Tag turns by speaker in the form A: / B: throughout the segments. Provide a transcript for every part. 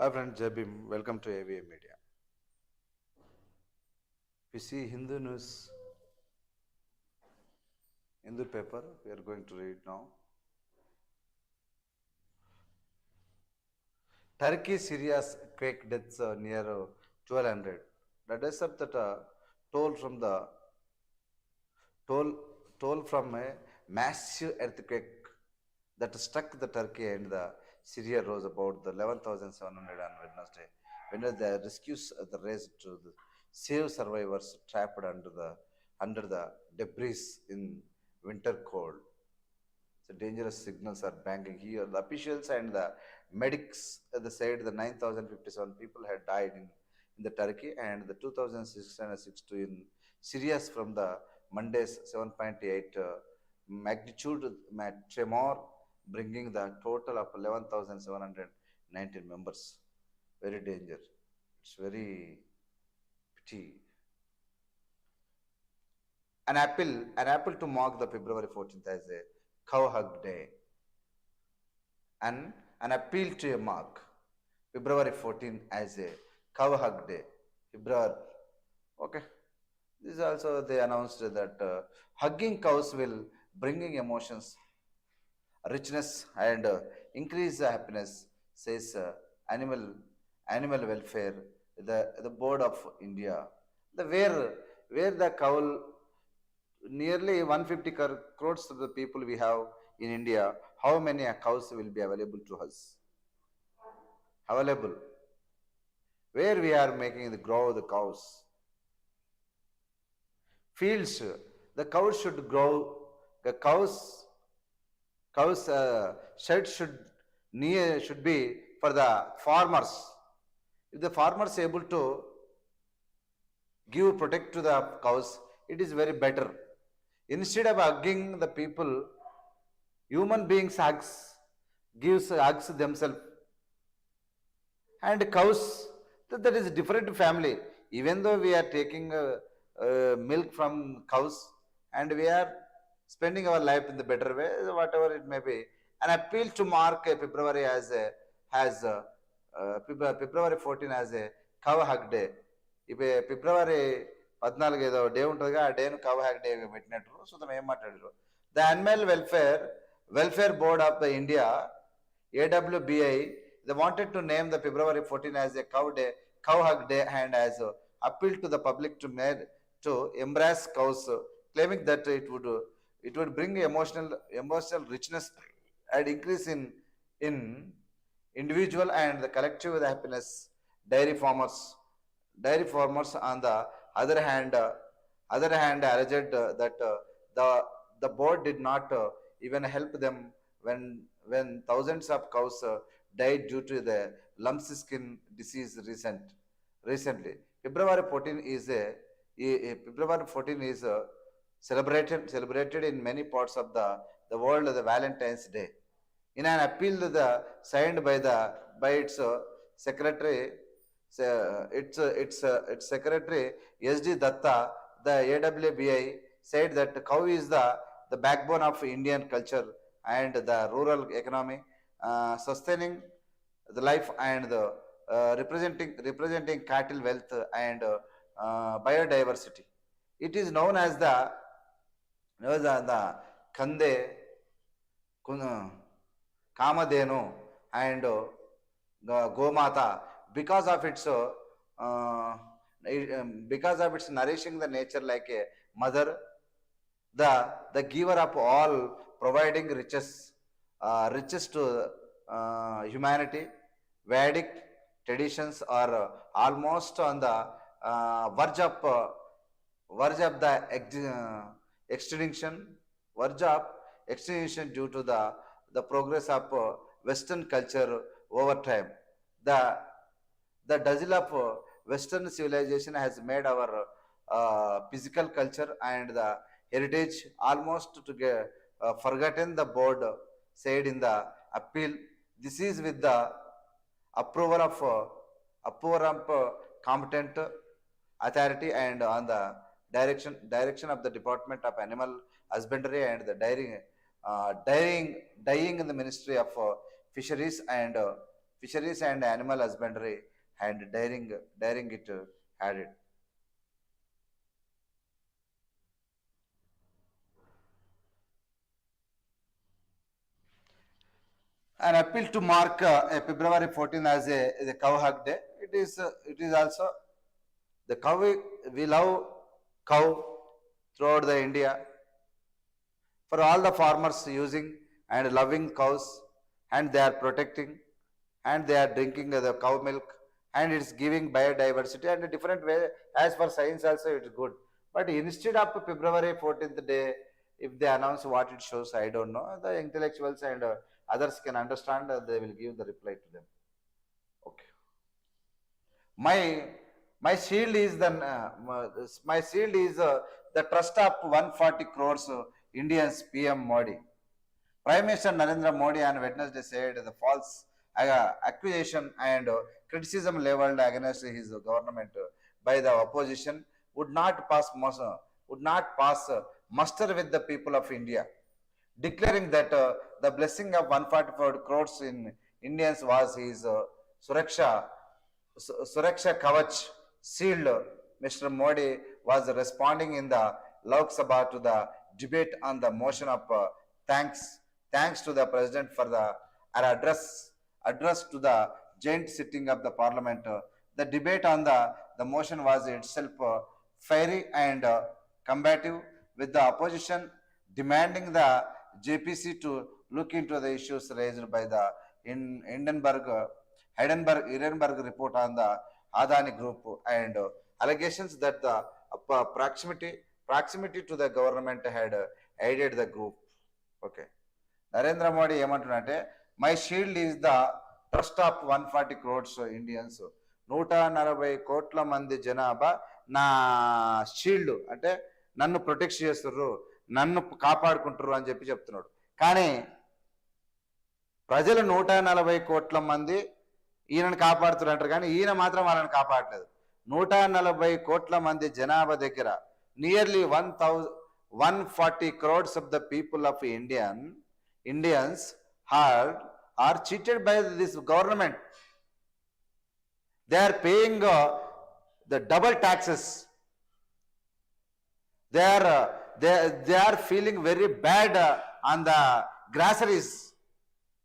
A: Hi friend Jabim, welcome to AVA Media. We see Hindu news, Hindu paper, we are going to read now. Turkey, Syria's quake deaths near 1200. The desert that toll from the toll, toll from a massive earthquake that struck the Turkey and the Syria rose about the 11,700 on Wednesday. When the rescues the race to the save survivors trapped under the debris in winter cold. So dangerous signals are banging here. The officials and the medics said the 9,057 people had died in the Turkey and the 2,662 in Syria from the Monday's 7.8 magnitude tremor, bringing the total of 11,719 members. Very danger. It's very pity. An apple to mark the February 14th as a cow hug day. And an appeal to a mark February 14 as a cow hug day. February. Okay. This is also they announced that hugging cows will bringing emotions, richness, and increase happiness. Says animal welfare. The board of India. The where the cow nearly 150 crores of the people we have in India. How many cows will be available to us? Available where we are making the grow the cows fields, the cows should grow, the cows shed should be for the farmers. If the farmers able to give protect to the cows, it is very better. Instead of hugging the people, human beings hugs themselves. And cows, that is a different family. Even though we are taking milk from cows and we are spending our life in the better way, whatever it may be. An appeal to mark February February 14 as a cow hug day. ఇప్పుడు ఫిబ్రవరి 14 ఏదో day ఉంటుందిగా, ఆ డేను కవ్ hack day పెట్టినట్టు. So తను ఏం మాట్లాడారు? The animal welfare board of the India, AWBI, they wanted to name the February 14 as a cow hug day, and as appeal to the public to embrace cows, claiming that it would bring emotional richness and increase in individual and the collective happiness. Dairy farmers, on the other hand alleged that the the board did not even help them when thousands of cows died due to the lumpy skin disease recently. February 14 is February 14 is celebrated in many parts of the world as the Valentine's Day. In an appeal signed by its secretary, its secretary SD Datta, the AWBI said that cow is the backbone of Indian culture and the rural economy, sustaining the life and the representing cattle wealth and biodiversity. It is known as the Kande, Kamadenu, and Gomata because of its nourishing the nature like a mother, the giver of all, providing riches to humanity. Vedic traditions are almost on the verge of the extinction, verge of extinction due to the progress of Western culture over time. The the dazzle of Western civilization has made our physical culture and the heritage almost to get forgotten. The board said in the appeal, this is with the approval of competent authority and on the direction of the Department of Animal Husbandry and the dying in the Ministry of Fisheries and fisheries and animal husbandry and daring it had it. An appeal to mark February 14 as a cow hug day. It is also the cow. We love cow throughout the India. For all the farmers using and loving cows, and they are protecting, and they are drinking the cow milk, and it's giving biodiversity and a different way. As for science also it's good, but instead of February 14th day, if they announce what it shows, I don't know, the intellectuals and others can understand, they will give the reply to them. Okay, my my shield is my shield is the trust of 140 crores Indians. PM Modi, Prime Minister Narendra Modi on Wednesday said the false accusation and criticism leveled against his government by the opposition would not pass muster with the people of India, declaring that the blessing of 144 crores in Indians was his Suraksha Kavach shield. Mr. Modi was responding in the Lok Sabha to the debate on the motion of thanks to the President for the address to the joint sitting of the Parliament. The debate on the motion was itself fiery and combative, with the opposition demanding the JPC to look into the issues raised by the Hindenburg report on the Adani Group and allegations that the proximity to the government had aided the group. Okay. Narendra Modi ఏమంటున్నారంటే my shield is the trust of 140 crores Indians, 140 కోట్ల మంది జనాభా నా shield, అంటే నన్ను protect చేస్తుర్రు, నన్ను కాపాడుకుంటారు అని చెప్తున్నాడు. కానీ ప్రజలు 140 కోట్ల మంది ఈయనను కాపాడుతున్నారు, కానీ ఈయన మాత్రం వాళ్ళని కాపాడలేదు. 140 కోట్ల మంది జనాభా దగ్గర nearly 140 crores of the people of Indians are cheated by this government. They are paying the double taxes. They are feeling very bad on the groceries.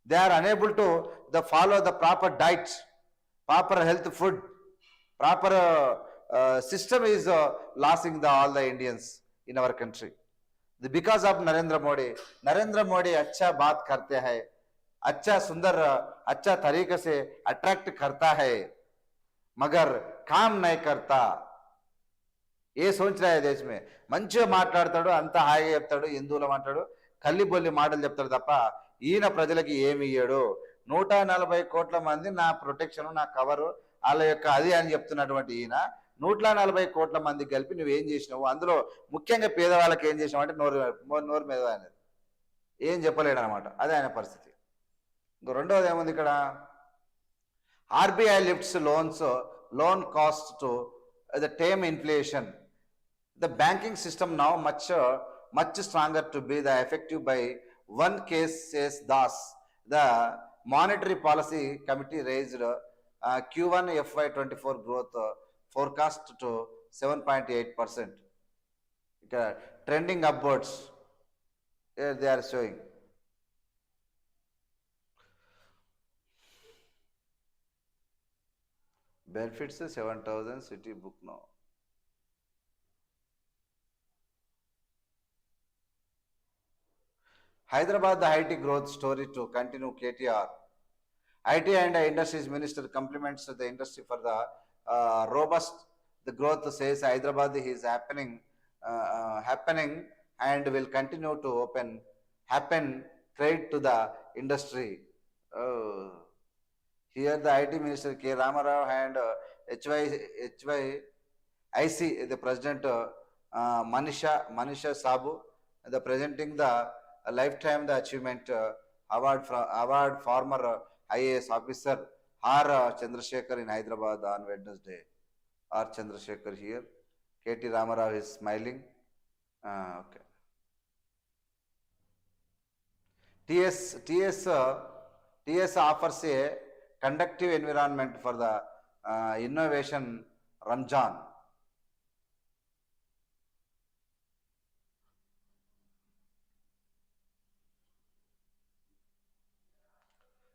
A: They are unable to follow the proper diet, proper health food, proper system is losing all the Indians in our country. Because of Narendra Modi अच्छा बात करते हैं, अच्छा सुंदर अच्छा तरीके से attract करता है, मगर काम नहीं करता. ఏ సంవత్సరాయ దేశమే మంచిగా మాట్లాడతాడు, అంత హాయిగా చెప్తాడు, హిందువుల మాట్లాడు, కల్లిబొల్లి మాటలు చెప్తాడు తప్ప ఈయన ప్రజలకి ఏమి ఇయ్యాడు. 140 కోట్ల మంది నా ప్రొటెక్షన్, నా కవరు, వాళ్ళ యొక్క అది అని చెప్తున్నటువంటి ఈయన 140 కోట్ల మంది కలిపి నువ్వేం చేసినావు, అందులో ముఖ్యంగా పేదవాళ్ళకి ఏం చేసినావు అంటే నోరు మీద అనేది ఏం చెప్పలేడు అనమాట. అదే ఆయన పరిస్థితి. ఇంకో రెండవది ఏముంది ఇక్కడ, RBI lifts loan cost to the tame inflation. The banking system now much stronger to be the effective by one case, says Das. The Monetary Policy Committee raised Q1 FY24 growth forecast to 7.8%. Trending upwards. Here they are showing. Benefits 7,000 city book now. Hyderabad, the IT growth story to continue. KTR. IT and Industries Minister compliments the industry for the robust the growth, says Hyderabad is happening and will continue to happen credit to the industry. Here the IT Minister K. Ramarao and HYIC, the President Manisha Sabu, the presenting the lifetime the achievement award former IAS officer R. Chandrasekhar in Hyderabad on Wednesday. R. Chandrasekhar here. KT Ramarao is smiling. Okay. TS offers a conductive environment for the innovation Ramjan.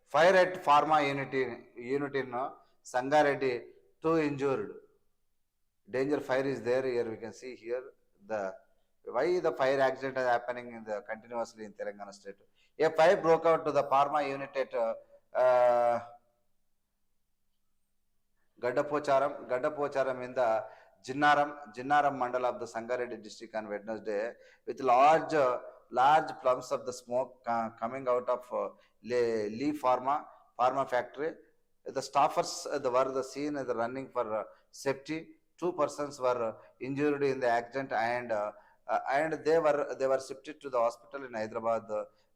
A: Fire at pharma unit in Sangareddy, 2 injured. Danger fire is there here. We can see here the why the fire accident is happening in the continuously in Telangana state. A fire broke out to the pharma unit at Gaddapocharam in the Jinnaram Mandal of the Sangareddy district on Wednesday, with large plums of the smoke coming out of Lee Pharma factory. The staffers were the scene running for safety. Two persons were injured in the accident, and they were shifted to the hospital in Hyderabad.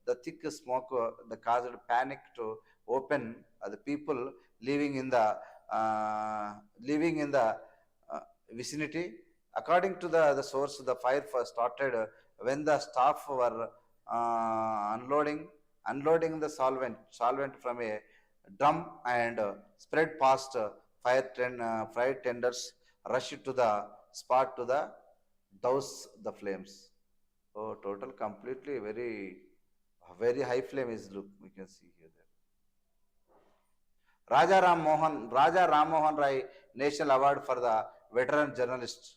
A: The thick smoke caused panic to open the people living in the uh, vicinity. According to the source, the fire first started when the staff were unloading the solvent from a drum and spread past fire tenders rushed to the spot to the douse the flames. Oh, total completely very high flame is look we can see here. Raja Ram Mohan Rai National Award for the veteran journalist.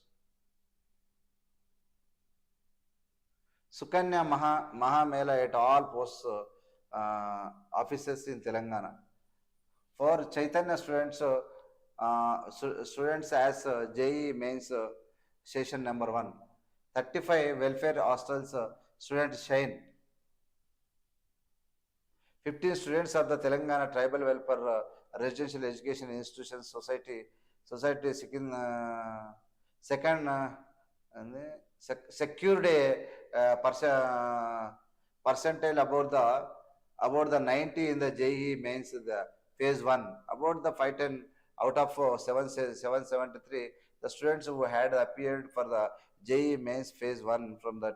A: Sukanya Mahamela at all posts offices in Telangana. For Chaitanya students, students as JE mains session number 1. 35 welfare hostels student shine. 15 students of the Telangana Tribal Welfare Residential Education Institution Society second secured a percentile about the 90 in the JE mains the phase 1. About the 510 out of 773, the students who had appeared for the JE mains phase 1 from the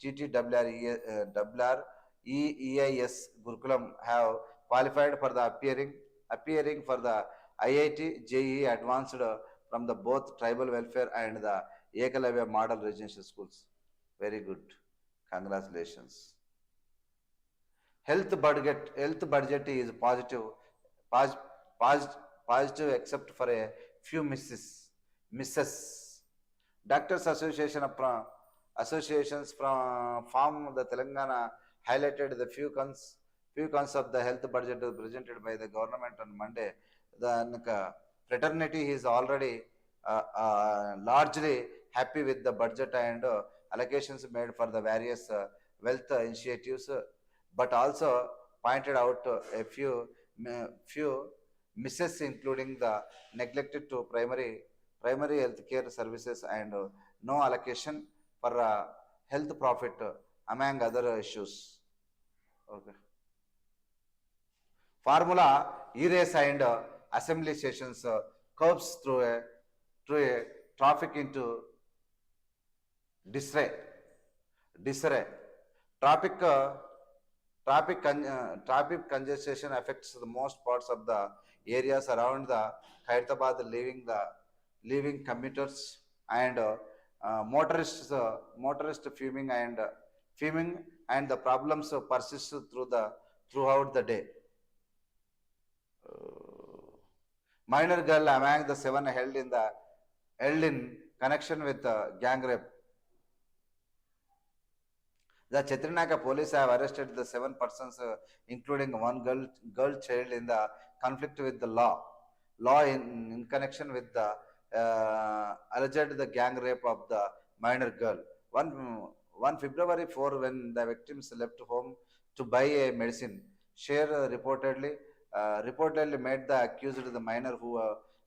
A: TTWR EIS Gurukulam have qualified for the appearing for the IIT JEE advanced from the both tribal welfare and the Ekalavya model residential schools. Very good. Congratulations. Health budget is positive except for a few misses. Doctors associations from the Telangana highlighted the few cons of the health budget presented by the government on Monday. The fraternity is already largely happy with the budget and allocations made for the various wealth initiatives, but also pointed out a few misses, including the neglected to primary health care services and no allocation for health profit, among other issues. Okay. Formula erase and assembly sessions curbs through a traffic into disarray. Traffic congestion affects the most parts of the areas around the Hyderabad, leaving commuters and motorists fuming and the problems persist throughout the day. Minor girl among the 7 held in connection with gang rape. The Chetrinaka police have arrested the 7 persons, including one girl child, in the conflict with the law in connection with the alleged the gang rape of the minor girl. One February 4, when the victims left home to buy a medicine, Sher reportedly made the accused the minor who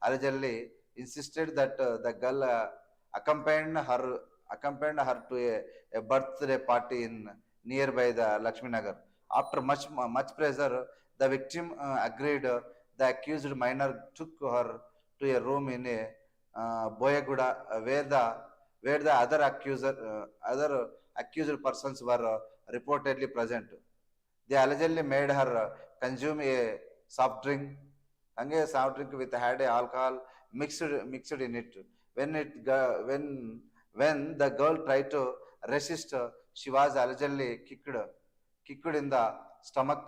A: allegedly insisted that the girl accompanied her to a birthday party in nearby the Lakshmi Nagar. After much pressure, the victim agreed. The accused minor took her to a room in a Boyaguda, where the other accused persons were reportedly present. They allegedly made her consume a soft drink, soft drink with had a alcohol mixed in it. When it when the girl tried to resist, she was allegedly kicked in the stomach.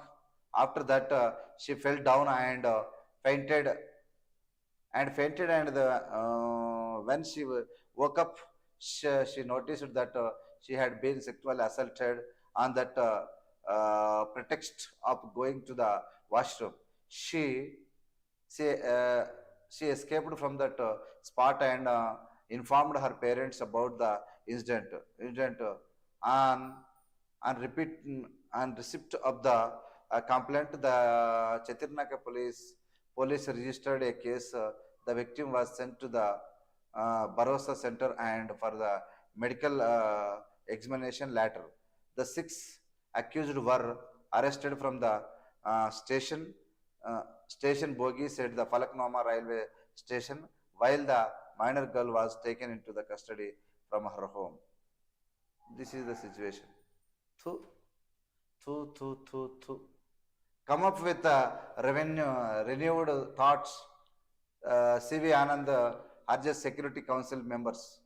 A: After that, she fell down and fainted when she woke up, she noticed that she had been sexually assaulted on that pretext of going to the washroom. She she, uh, she escaped from that spot and informed her parents about the incident on on repeat on receipt of the complaint. The Chetirnaka police registered a case. The victim was sent to the Barossa Center and for the medical examination later. The six accused were arrested from the station. Station Bogi said the Falaknoma railway station, while the minor girl was taken into the custody from her home. This is the situation. Thu, thu. Come up with renewed thoughts. CV Anand urges Security Council members.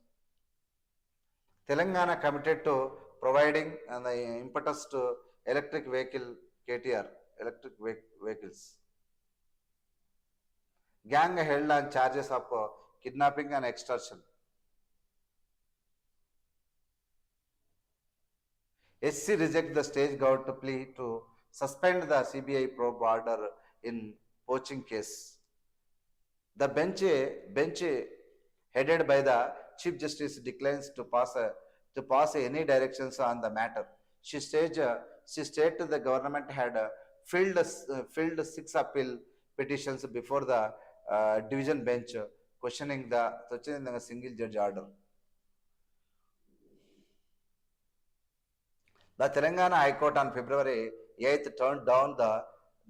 A: Telangana committed to providing the impetus to electric vehicle KTR, electric vehicles. Gang held on charges of kidnapping and extortion. SC reject the state govt plea to suspend the CBI probe order in poaching case. The bench headed by the Chief Justice declines to pass any directions on the matter. She stated the government had filled 6 appeal petitions before the division bench questioning the single judge order. The Telangana High Court on February 8th turned down the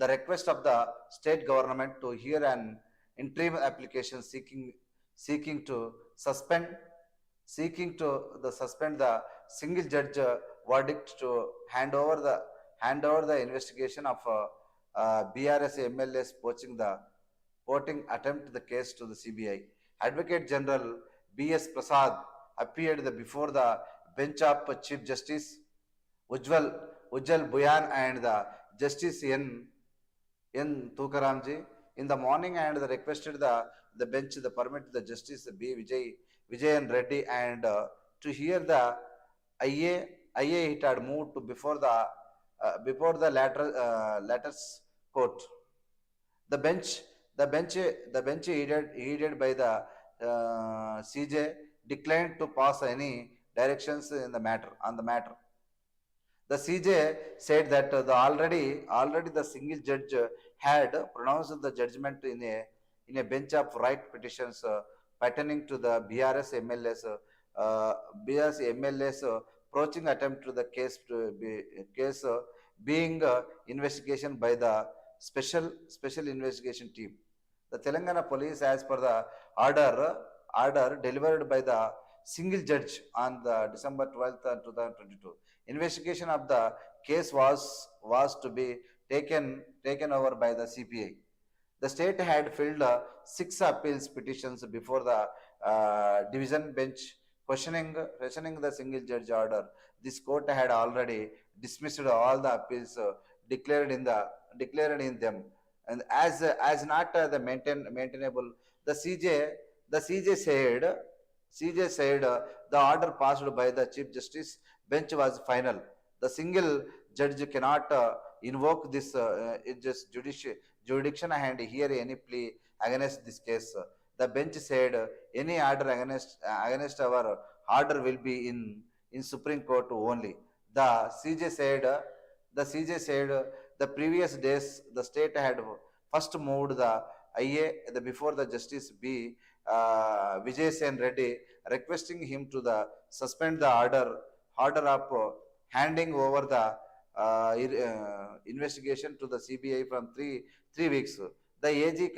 A: request of the state government to hear an interim application seeking to suspend the single judge verdict to hand over the investigation of BRS MLA's poaching attempt the case to the CBI. Advocate General B.S. Prasad appeared before the bench of Chief Justice Ujjwal Buyan and the Justice N. Tukaramji in the morning and requested the bench the permit the Justice B. Vijayan Reddy and to hear the IA it had moved to before the latter's court. The bench headed by the CJ declined to pass any directions on the matter. The CJ said that already the single judge had pronounced the judgment in a bench of right petitions pertaining to the BRS MLA's approaching attempt to the case being investigation by the special investigation team. The Telangana police, as per the order delivered by the single judge on the December 12th, 2022. Investigation of the case was to be taken over by the CPI. The state had filed 6 appeals petitions before the division bench questioning the single judge order. This court had already dismissed all the appeals declared in them, and as not the maintainable. The CJ said the order passed by the Chief Justice bench was final. The single judge cannot invoke this jurisdiction and hear any plea against this case. The bench said any order against our order will be in Supreme Court only. The CJ said the previous days the state had first moved the IA before the Justice B. Vijay Sen Reddy, requesting him to suspend the order of handing over the investigation to the CBI from three weeks. The AG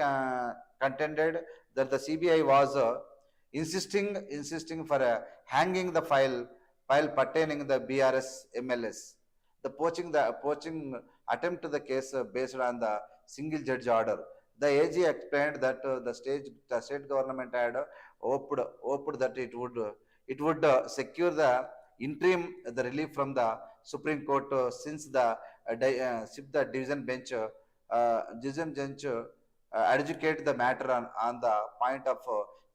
A: contended that the CBI was insisting for hanging the file pertaining the BRS MLS. The poaching attempt to the case based on the single judge order. The AG explained that the state government had hoped that it would secure the interim the relief from the Supreme Court since the division bench adjudicate the matter on the point of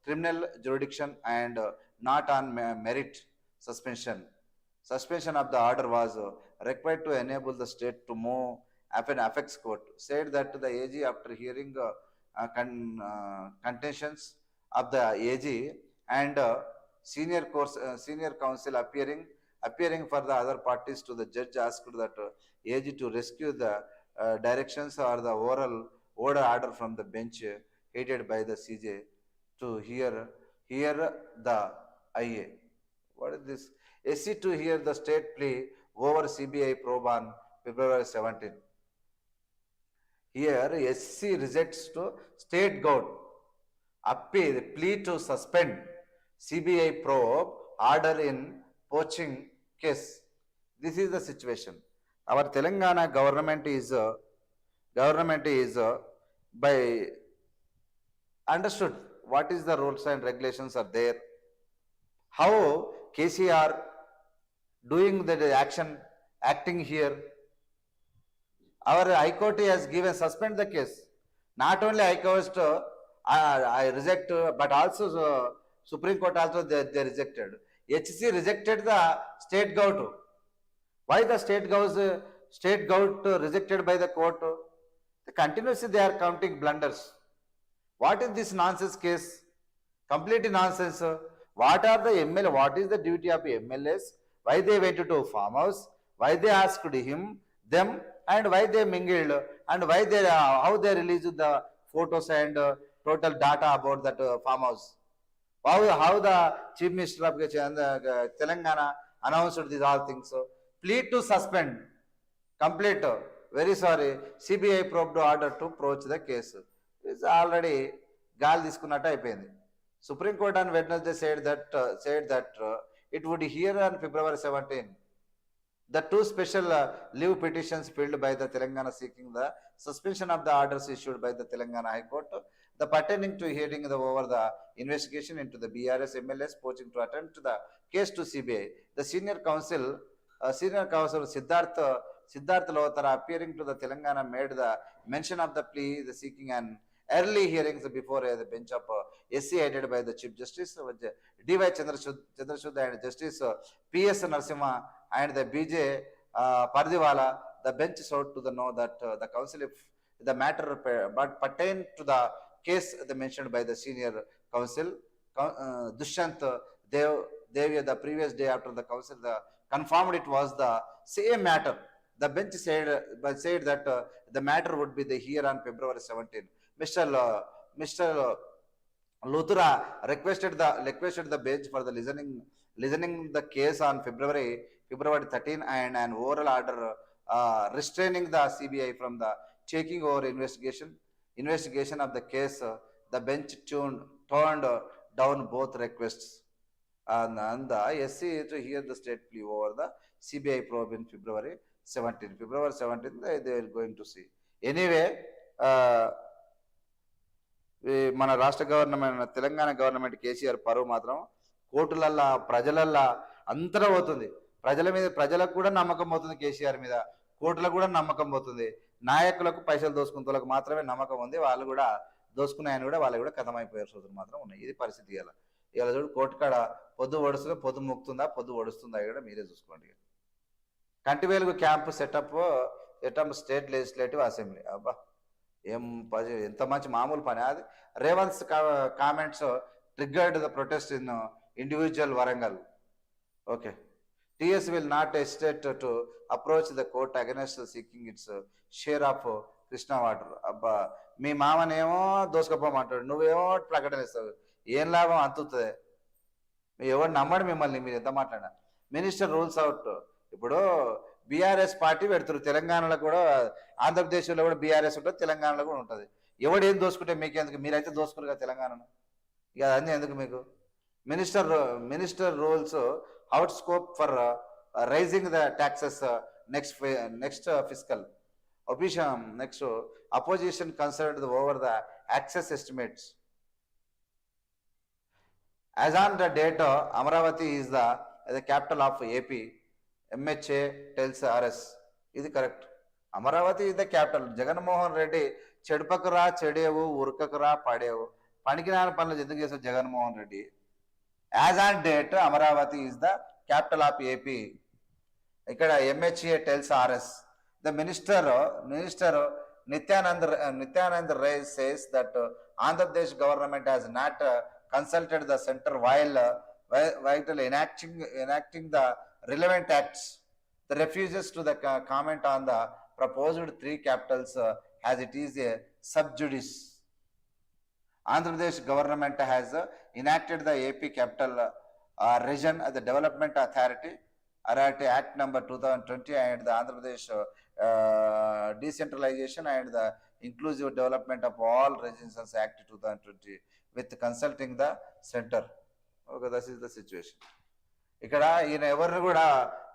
A: criminal jurisdiction and not on merit suspension. Suspension of the order was required to enable the state to move an apex court. Said that the AG, after hearing contentions of the AG and senior counsel appearing for the other parties to the judge, asked that AG to rescue the directions or the order from the bench headed by the CJ to hear the IA. What is this? SC to hear the state plea over CBI probe on February 17. Here, SC rejects to state govt appeal plea to suspend CBI probe order in poaching case. This is the situation. Our Telangana government is by understood what is the rules and regulations are there. How KCR doing the acting here. Our High Court has given suspend the case. Not only High Court I reject, but also Supreme Court also they rejected. HC rejected the state govt. Why the state govt rejected by the court? Continuously they are counting blunders. What is this nonsense case? Completely nonsense. What are the MLA? What is the duty of MLAs? Why they went to farmhouse? Why they asked them, and why they mingled, and why they how they released the photos and total data about that farmhouse? How the Chief Minister of Telangana announced these all things? Plea to suspend. Complete. Very sorry. CBI probed order to approach the case. It's already gal తీసుకున్నట్టు అయిపోయింది. Supreme Court on Wednesday said that it would hear on February 17 the two special leave petitions filed by the Telangana seeking the suspension of the orders issued by the Telangana High Court, the pertaining to hearing over the investigation into the BRS MLS poaching to attempt the case to CBI. The senior counsel Siddharth Lohatra appearing to the Telangana made the mention of the plea, the seeking an early hearings before the bench of SC headed by the Chief Justice D.Y. Chandrachud and Justice P.S. Narasimha and the B.J. Pardiwala. The bench sought to know that the counsel, if the matter but pertain to the case mentioned by the senior counsel Dushyant Dev the previous day after the counsel confirmed it was the same matter. The bench said that the matter would be the hear on February 17. Mr. Luthra requested the bench for the listening the case on February 13 and an oral order restraining the CBI from the taking over investigation of the case. The bench turned down both requests and the SC to hear the state plea over the CBI probe in February 17. February 17 they are going to see. Anyway, మన రాష్ట్ర government Telangana government KCR పరువు మాత్రం కోర్టులల్లా ప్రజలల్లా అంతటా పోతుంది. ప్రజలకు కూడా నమ్మకం పోతుంది కేసీఆర్ మీద, కోర్టులకు కూడా నమ్మకం పోతుంది. నాయకులకు పైసలు దోసుకునేందుకు మాత్రమే నమ్మకం ఉంది. వాళ్ళు కూడా దోసుకున్నాయని కూడా వాళ్ళు కూడా కథమైపోయారు సోదరు మాత్రం ఉన్నాయి. ఇది పరిస్థితి. ఇలా చూడు కోర్టు కాడ పొద్దు ఒడుస్తుందా, పొద్దు ముక్తుందా, పొద్దు ఒడుస్తుందా కూడా మీరే చూసుకోండి. Kanti Velugu camp setup state legislative assembly. అబ్బా ఎంత మంచి మామూలు పని అది. Revanth comments triggered the protest in individual Warangal. Okay, TS will not hesitate to approach the court against seeking its share of Krishna water. అబ్బా మీ మామనేమో దోసుకపోమంటాడు, నువ్వేమో ప్రకటన ఇస్తావు. ఏం లాభం అంతుతుంది? ఎవరు నమ్మడు మిమ్మల్ని, మీరు ఎంత మాట్లాడినా. Minister rules out. ఇప్పుడు బీఆర్ఎస్ పార్టీ పెడుతున్నారు తెలంగాణలో కూడా, ఆంధ్రప్రదేశ్లో కూడా బీఆర్ఎస్ ఉంటుంది, తెలంగాణలో కూడా ఉంటుంది. ఎవడు ఏం దోసుకుంటే మీకెందుకు? మీరైతే దోసుకున్నారు కదా తెలంగాణను, ఇక అన్నీ ఎందుకు మీకు? Minister rules out scope for raising the taxes next fiscal. Opposition, next, opposition concerned over the access estimates. As on the date, Amaravati is the capital of AP. MHA tells RS. Is it correct? Amaravati is the capital. Jagan Mohan Reddy, Chedpakara, Chedevu, Urkakara, Padevu. Panikiran Panla Jendugesa Jagan Mohan Reddy. As on date, Amaravati is the capital of AP. ఇక్కడ MHA tells RS. The minister Nityanand Ray says that Andhra Pradesh government has not consulted the center while enacting the relevant acts. The refuses to the comment on the proposed three capitals as it is a sub judice. Andhra Pradesh government has enacted the AP capital region as the development authority Act number 2020 and the Andhra Pradesh decentralization and the inclusive development of all regions Act 2020 with consulting the center. Okay, this is the situation. ఇక్కడ ఈయన ఎవరిని కూడా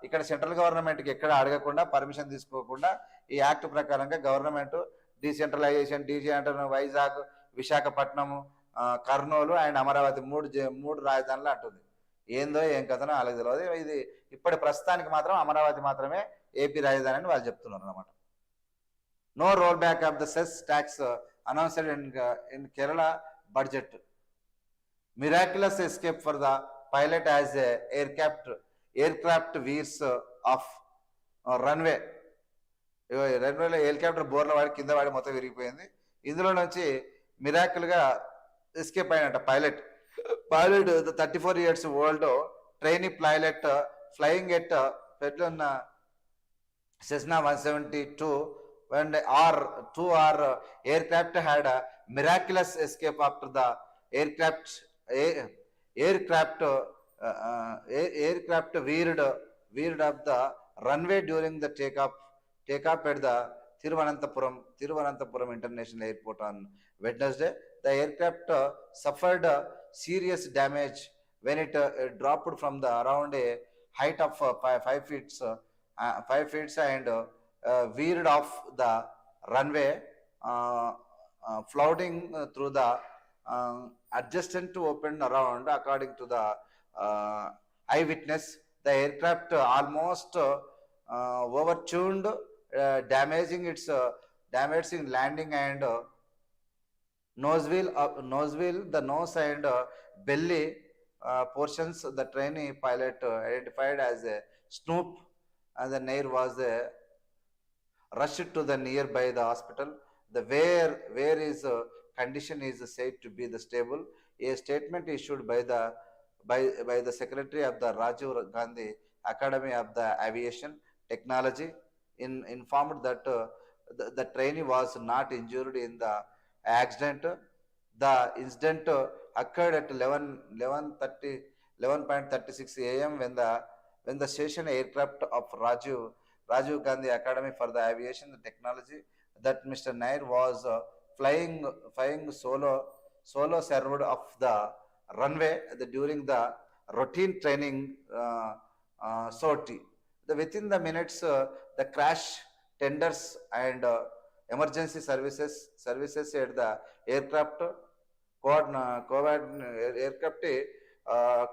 A: ఇక్కడ central గవర్నమెంట్కి ఎక్కడ అడగకుండా permission తీసుకోకుండా ఈ యాక్ట్ ప్రకారంగా government decentralisation Vizag Visakhapatnam Kurnool and Amaravati మూడు రాజధానులు అంటుంది. ఏందో ఏం కథనో వాళ్ళకి తెలియదు. ఇది ఇప్పటి ప్రస్తుతానికి మాత్రం అమరావతి మాత్రమే ఏపీ రాజధాని అని వాళ్ళు చెప్తున్నారు అనమాట. No roll back of the cess tax announced in Kerala budget. Miraculous escape for the pilot as aircraft veers off runway. రన్వేలో హెలికాప్టర్ బోర్ల వాడి కింద వాడి మొత్తం విరిగిపోయింది. ఇందులో నుంచి మిరాకిల్గా ఎస్కేప్ అయినట్ట pilot 34 years old trainee pilot flying at Cessna 172 when two aircraft had a miraculous escape after the aircraft veered up the runway during the takeoff at the Thiruvananthapuram International Airport on Wednesday. The aircraft suffered serious damage when it dropped from the around a height of 5 feet and veered off the runway, floating through the adjacent open around. According to the eyewitness, the aircraft almost overtuned, damaging landing and nosewheel, the nose and belly portions. The trainee pilot identified as a Snoop and the Nair was rushed to the nearby the hospital. The where his condition is said to be the stable. A statement issued by the secretary of the Rajiv Gandhi Academy of the Aviation Technology informed that the trainee was not injured in the accident. The incident occurred at 11:36 a.m. when the station aircraft of Rajiv Gandhi Academy for the Aviation Technology that Mr. Nair was flying solo served off the runway during the routine training sortie. Within the minutes, the crash tenders and emergency services at the aircraft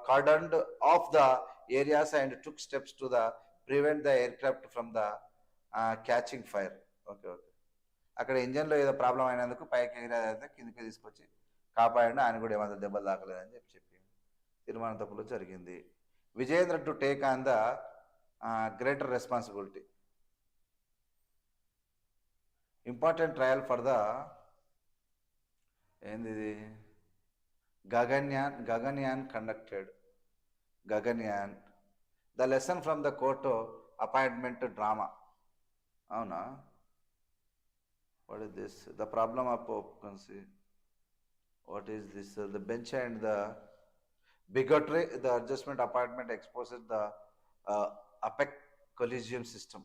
A: cordoned off the areas and took steps to prevent the aircraft from the catching fire. Okay. అక్కడ ఇంజన్లో ఏదో problem అయినందుకు పైకి ఎగిరేదైతే కిందికి తీసుకొచ్చి కాపాడిన ఆయన కూడా ఏమంత దెబ్బలు తాకలేదని చెప్పి తిరువనంతపురంలో జరిగింది. Vijayendra to take on the greater responsibility. Important trial for the ఏంది Gaganyaan conducted. Gaganyaan the lesson from the court appointment drama. అవునా? What is this? The problem of occupancy. What is this? The bench and the bigotry, the adjustment appointment exposes the APEC collegium system.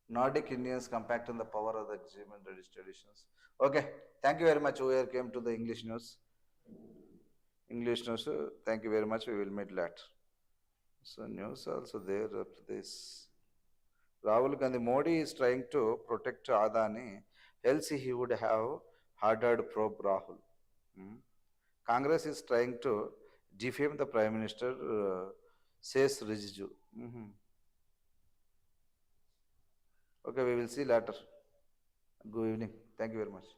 A: Nordic Indians compact on the power of the agreement registered editions. Okay, thank you very much. We came to the English news. Thank you very much. We will meet later. So news also there after this. Rahul Gandhi, Modi is trying to protect Adani, else he would have hardered probe Rahul. Hmm. Congress is trying to defame the Prime Minister, says Rijiju. Mhm. Okay, we will see later. Good evening. Thank you very much.